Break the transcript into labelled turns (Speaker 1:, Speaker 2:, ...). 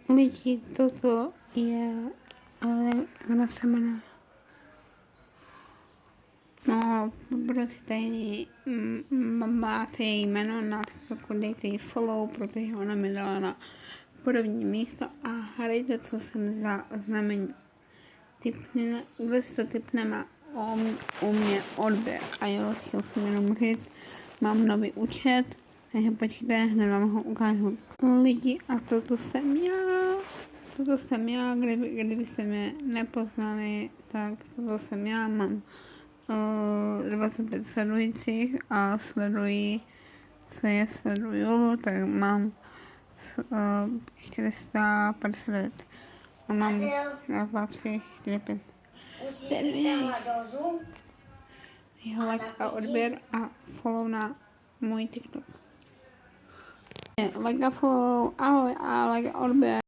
Speaker 1: Lidi, toto je Ana Semena. No, prostě máte její jméno na TikToku, dejte jí follow, protože ona mi dala na první místo a hledejte, co jsem za znamení. Kdo si to tipne, má u mě odběr. A jo, chtěl jsem jenom říct, mám nový účet, takže počkejte, hned vám ho ukážu. Lidi, a toto jsem já, kdybyste mě nepoznali, tak toto jsem já, mám 25 sledujících a sleduji, co je sleduju, tak mám 459 a mám 2, 3, 4, 5. Jeho like a odběr a follow na můj TikTok. Like a follow, ahoj a like a odběr.